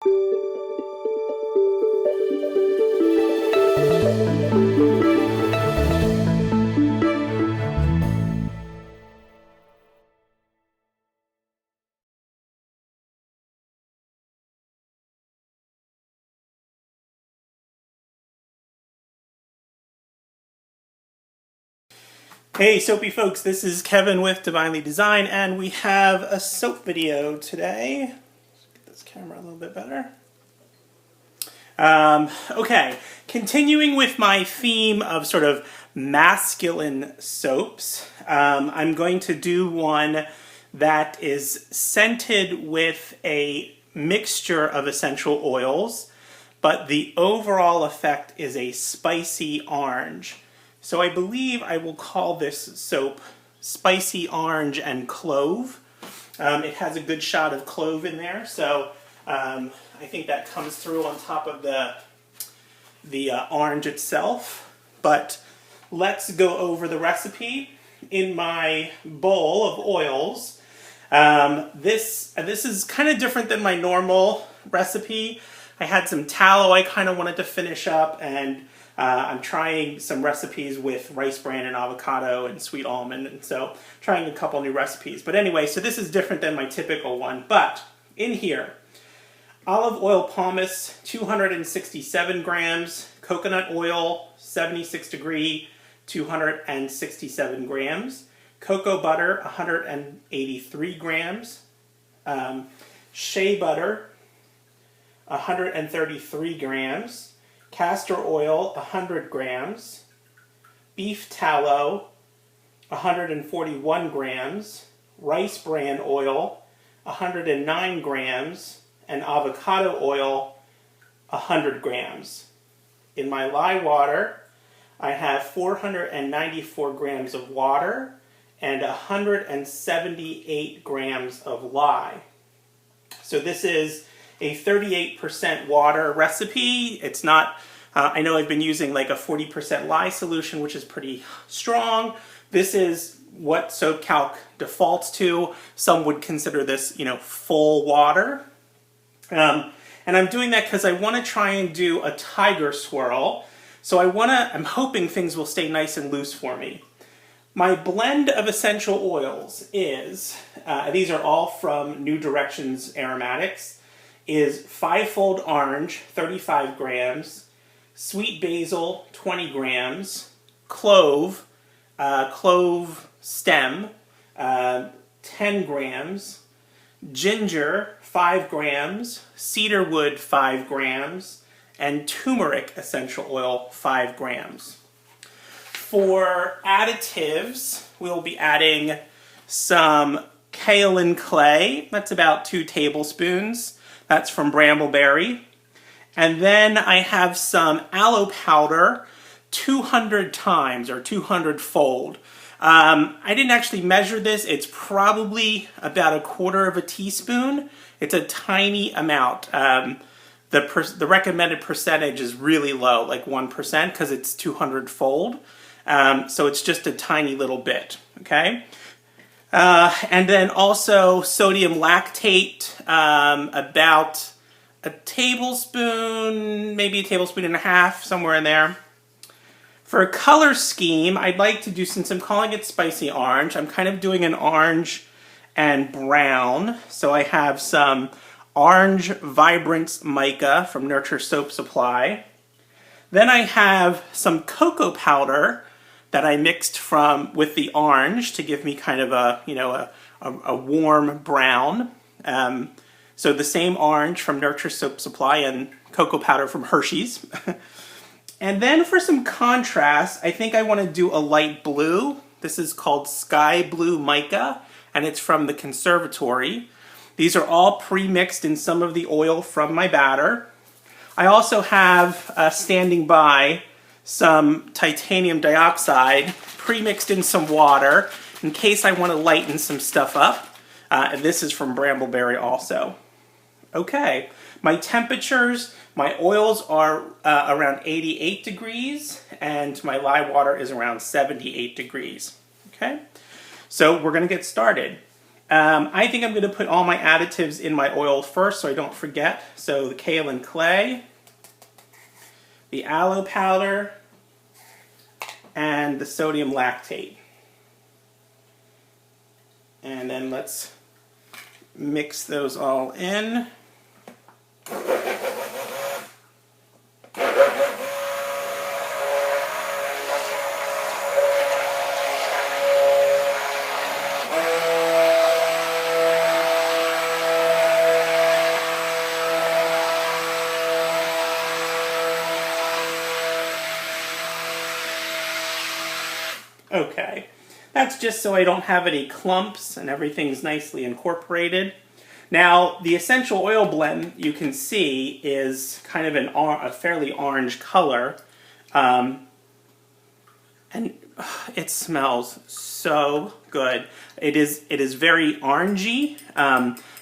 Hey soapy folks, this is Kevin with Divinely Design, and we have a soap video today. Let's get this camera a little bit better. Okay, continuing with my theme of sort of masculine soaps, I'm going to do one that is scented with a mixture of essential oils, but the overall effect is a spicy orange. So I believe I will call this soap Spicy Orange and Clove. It has a good shot of clove in there, so I think that comes through on top of the orange itself. But let's go over the recipe. In my bowl of oils, this is kind of different than my normal recipe. I had some tallow I kind of wanted to finish up, and I'm trying some recipes with rice bran and avocado and sweet almond, and so trying a couple new recipes. But anyway, so this is different than my typical one. But in here, olive oil pomace, 267 grams, coconut oil, 76 degree, 267 grams, cocoa butter, 183 grams, shea butter, 133 grams, castor oil, 100 grams, beef tallow, 141 grams, rice bran oil, 109 grams, and avocado oil, 100 grams. In my lye water, I have 494 grams of water and 178 grams of lye. So this is a 38% water recipe. It's not, I know I've been using like a 40% lye solution, which is pretty strong. This is what SoapCalc defaults to. Some would consider this, full water. And I'm doing that because I want to try and do a tiger swirl. So I'm hoping things will stay nice and loose for me. My blend of essential oils is, these are all from New Directions Aromatics, is fivefold orange, 35 grams, sweet basil, 20 grams, clove, clove stem, 10 grams, ginger, 5 grams, cedarwood, 5 grams, and turmeric essential oil, 5 grams. For additives, we'll be adding some kaolin clay. That's about 2 tablespoons. That's from Brambleberry. And then I have some aloe powder, 200 times or 200 fold. I didn't actually measure this. It's probably about 1/4 teaspoon. It's a tiny amount. The recommended percentage is really low, like 1%, because it's 200 fold. So it's just a tiny little bit, okay? And then also sodium lactate, about a tablespoon, maybe a tablespoon and a half, somewhere in there. For a color scheme, I'd like to do, since I'm calling it spicy orange, I'm kind of doing an orange and brown. So I have some Orange Vibrance Mica from Nurture Soap Supply. Then I have some cocoa powder that I mixed with the orange to give me kind of a warm brown. So the same orange from Nurture Soap Supply and cocoa powder from Hershey's. And then for some contrast, I think I want to do a light blue. This is called Sky Blue Mica, and it's from the Conservatory. These are all pre-mixed in some of the oil from my batter. I also have standing by some titanium dioxide pre-mixed in some water in case I want to lighten some stuff up. And this is from Brambleberry also. Okay, my temperatures, my oils are around 88 degrees and my lye water is around 78 degrees. Okay, so we're going to get started. I think I'm going to put all my additives in my oil first so I don't forget. So the kaolin clay, the aloe powder, and the sodium lactate. And then let's mix those all in. Okay, that's just so I don't have any clumps and everything's nicely incorporated. Now, the essential oil blend, you can see, is kind of a fairly orange color. And it smells so good. It is very orangey,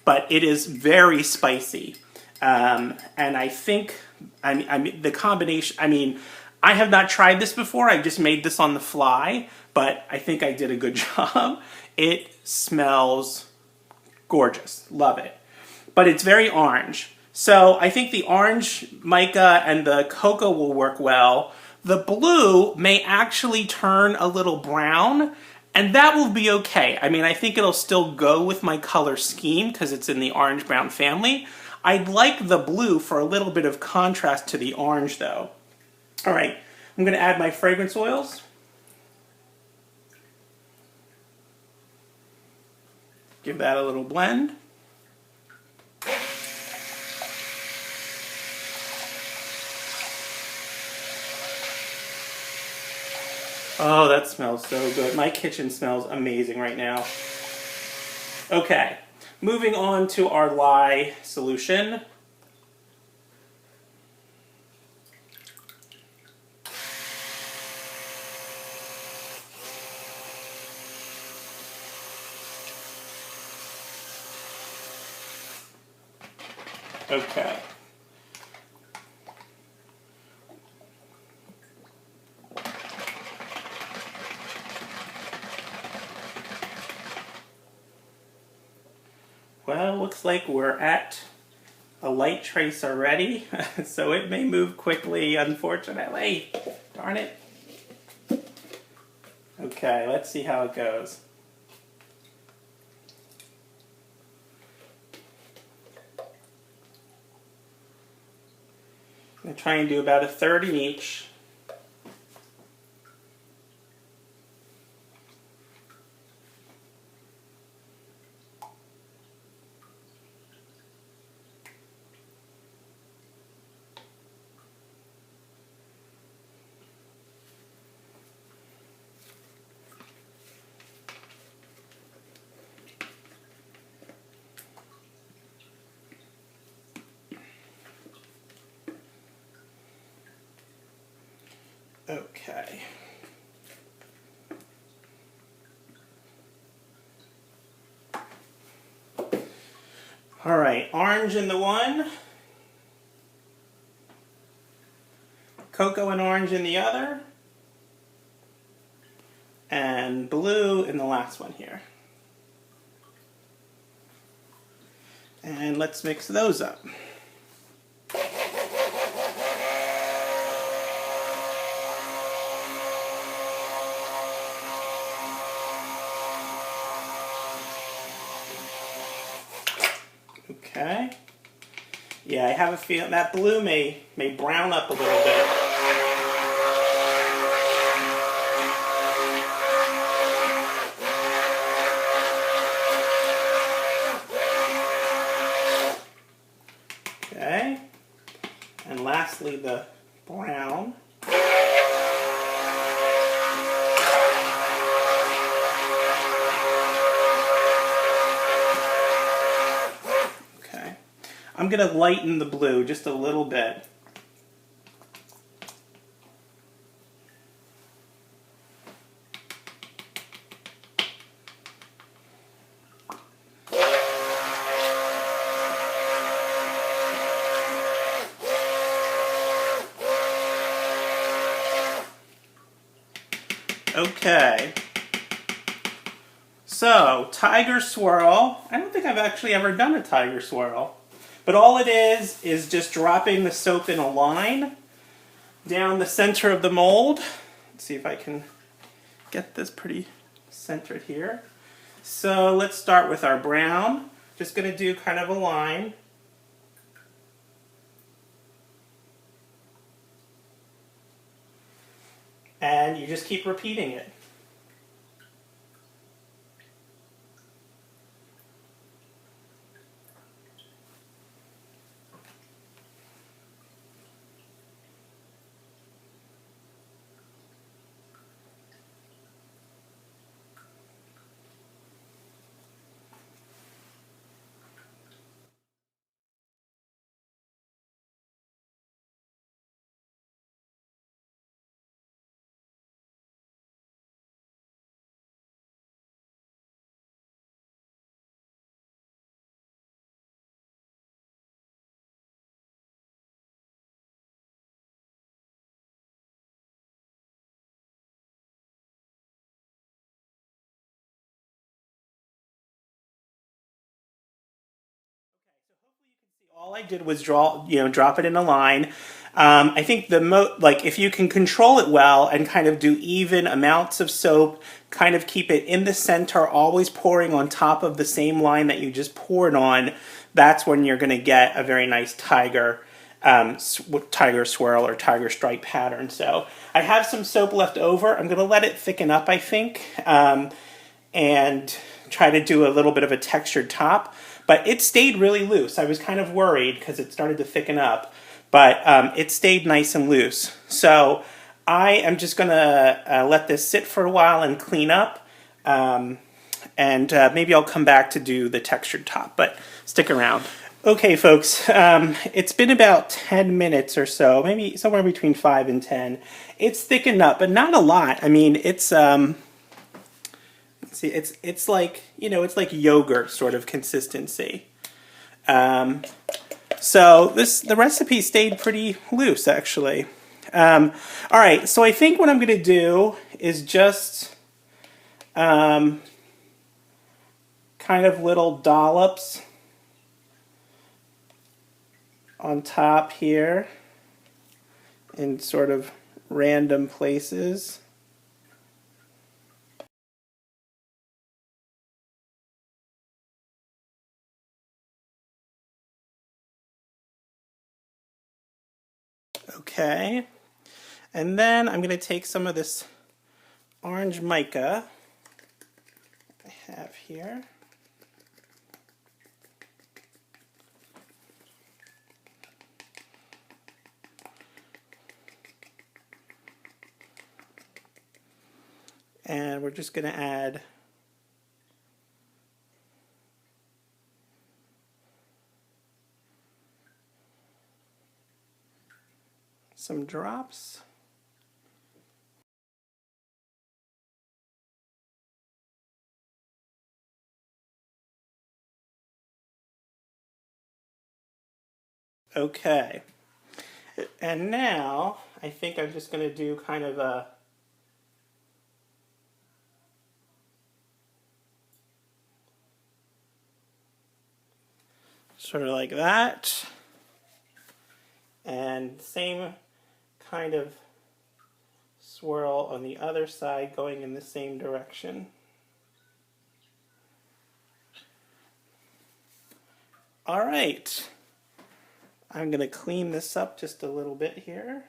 but it is very spicy. And I think, I mean, the combination, I mean, I have not tried this before. I just made this on the fly, but I think I did a good job. It smells gorgeous. Love it. But it's very orange. So I think the orange mica and the cocoa will work well. The blue may actually turn a little brown, and that will be okay. I mean, I think it'll still go with my color scheme because it's in the orange-brown family. I'd like the blue for a little bit of contrast to the orange, though. All right, I'm going to add my fragrance oils. Give that a little blend. Oh, that smells so good. My kitchen smells amazing right now. Okay, moving on to our lye solution. Okay. Well, looks like we're at a light trace already, so it may move quickly, unfortunately. Darn it. Okay, let's see how it goes. I'm going to try and do about a third in each. Okay. All right, orange in the one, cocoa and orange in the other, and blue in the last one here. And let's mix those up. Okay. Yeah, I have a feeling that blue may brown up a little bit. Okay. And lastly, the brown. I'm going to lighten the blue just a little bit. Okay. So, Tiger Swirl. I don't think I've actually ever done a Tiger Swirl. But all it is just dropping the soap in a line down the center of the mold. Let's see if I can get this pretty centered here. So let's start with our brown. Just going to do kind of a line. And you just keep repeating it. All I did was drop it in a line. I think if you can control it well and kind of do even amounts of soap, kind of keep it in the center, always pouring on top of the same line that you just poured on, that's when you're going to get a very nice tiger swirl or tiger stripe pattern. So I have some soap left over. I'm going to let it thicken up, I think, and try to do a little bit of a textured top. But it stayed really loose. I was kind of worried because it started to thicken up. But it stayed nice and loose. So I am just going to let this sit for a while and clean up. And maybe I'll come back to do the textured top. But stick around. Okay, folks. It's been about 10 minutes or so. Maybe somewhere between 5 and 10. It's thickened up, but not a lot. I mean, it's... See, it's like, it's like yogurt sort of consistency. So the recipe stayed pretty loose, actually. All right, so I think what I'm going to do is just kind of little dollops on top here in sort of random places. Okay, and then I'm going to take some of this orange mica I have here. And we're just going to add some drops. Okay. And now I think I'm just going to do kind of a sort of like that. And same kind of swirl on the other side going in the same direction. All right. I'm going to clean this up just a little bit here.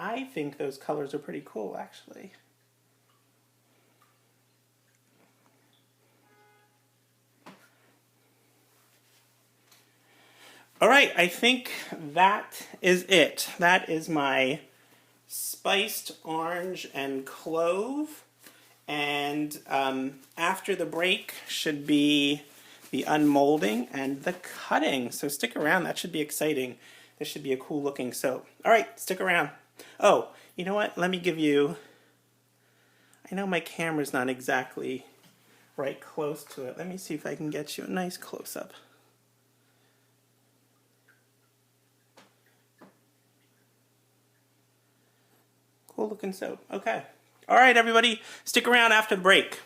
I think those colors are pretty cool, actually. All right, I think that is it. That is my spiced orange and clove. And after the break should be the unmolding and the cutting. So stick around, that should be exciting. This should be a cool looking soap. All right, stick around. Oh, you know what? Let me give you, I know my camera's not exactly right close to it. Let me see if I can get you a nice close-up. Cool looking soap. Okay. All right, everybody, stick around after the break.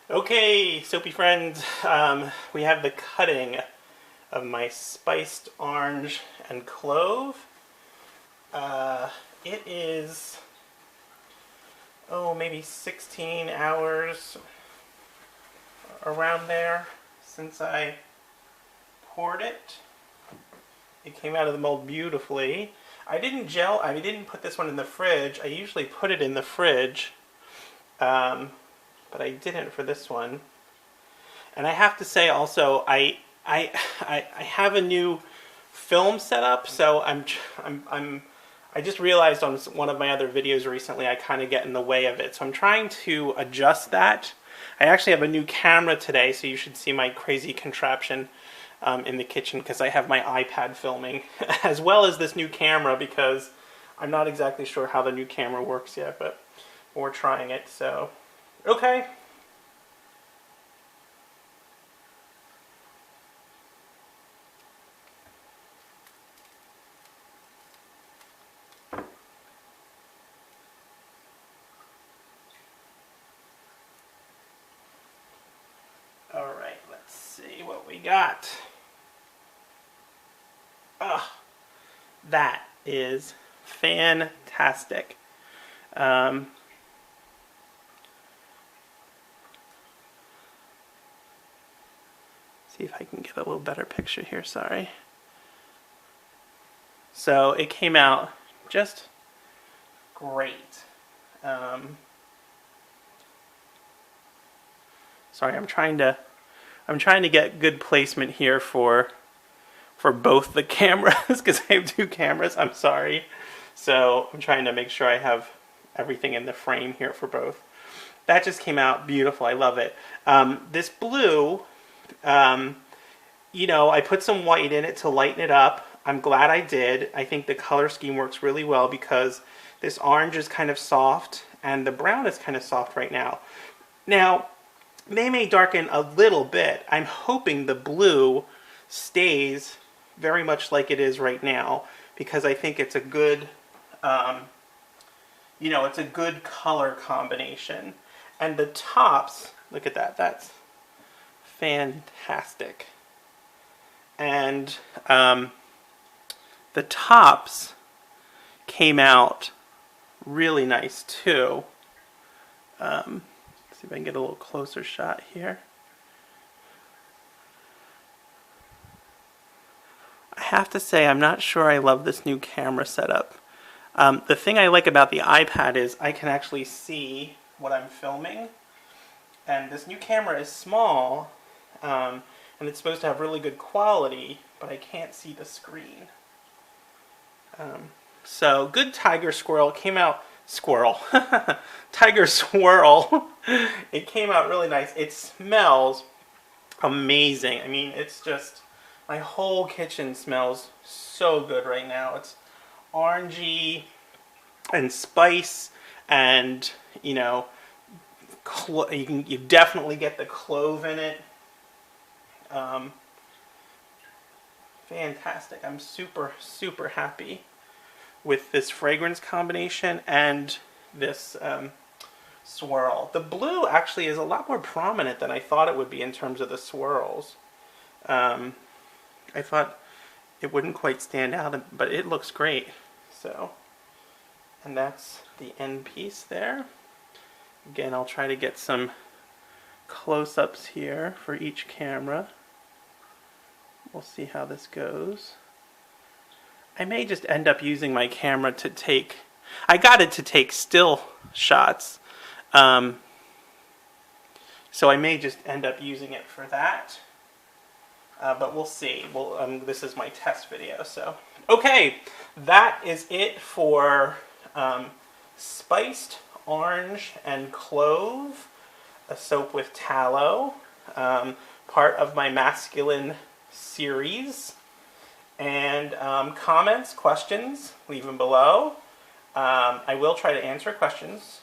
Okay, soapy friends, we have the cutting of my spiced orange and clove. It is, maybe 16 hours around there since I poured it. It came out of the mold beautifully. I didn't put this one in the fridge. I usually put it in the fridge. But I didn't for this one. And I have to say also, I have a new film setup, so I just realized on one of my other videos recently I kind of get in the way of it. So I'm trying to adjust that. I actually have a new camera today, so you should see my crazy contraption in the kitchen because I have my iPad filming, as well as this new camera because I'm not exactly sure how the new camera works yet, but we're trying it, so. Okay. All right, let's see what we got. Oh, that is fantastic. See if I can get a little better picture here, sorry. So it came out just great. Sorry, I'm trying to get good placement here for both the cameras because I have two cameras. I'm sorry. So I'm trying to make sure I have everything in the frame here for both. That just came out beautiful. I love it. This blue, you know, I put some white in it to lighten it up. I'm glad I did. I think the color scheme works really well because this orange is kind of soft and the brown is kind of soft right now. Now, they may darken a little bit. I'm hoping the blue stays very much like it is right now because I think it's a good, you know, it's a good color combination. And the tops, look at that, that's fantastic. And the tops came out really nice too. See if I can get a little closer shot here. I have to say I'm not sure I love this new camera setup. The thing I like about the iPad is I can actually see what I'm filming. And this new camera is small, and it's supposed to have really good quality, but I can't see the screen. So good Tiger Squirrel came out. Tiger Swirl. It came out really nice. It smells amazing. I mean, it's just, my whole kitchen smells so good right now. It's orangey and spice, and you know, you definitely get the clove in it. Fantastic. I'm super happy with this fragrance combination and this swirl. The blue actually is a lot more prominent than I thought it would be in terms of the swirls. I thought it wouldn't quite stand out, but it looks great. So, and that's the end piece there. Again, I'll try to get some close-ups here for each camera. We'll see how this goes. I may just end up using my camera to take, I got it to take still shots, so I may just end up using it for that, but we'll see. This is my test video, so. Okay, that is it for spiced Orange and Clove, a soap with tallow, part of my masculine series. And comments, questions, leave them below. I will try to answer questions,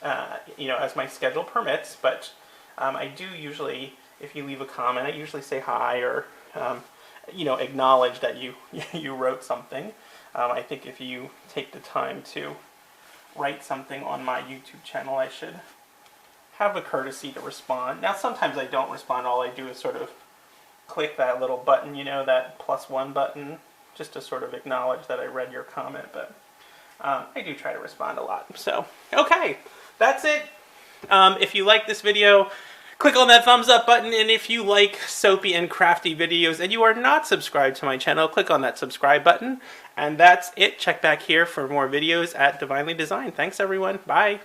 as my schedule permits, but I do usually, if you leave a comment, I usually say hi or, acknowledge that you wrote something. I think if you take the time to write something on my YouTube channel, I should have the courtesy to respond. Now, sometimes I don't respond. All I do is sort of click that little button, that +1 button, just to sort of acknowledge that I read your comment, but I do try to respond a lot. So, okay, that's it. If you like this video, click on that thumbs up button, and if you like soapy and crafty videos and you are not subscribed to my channel, click on that subscribe button. And that's it. Check back here for more videos at Divinely Designed. Thanks, everyone. Bye.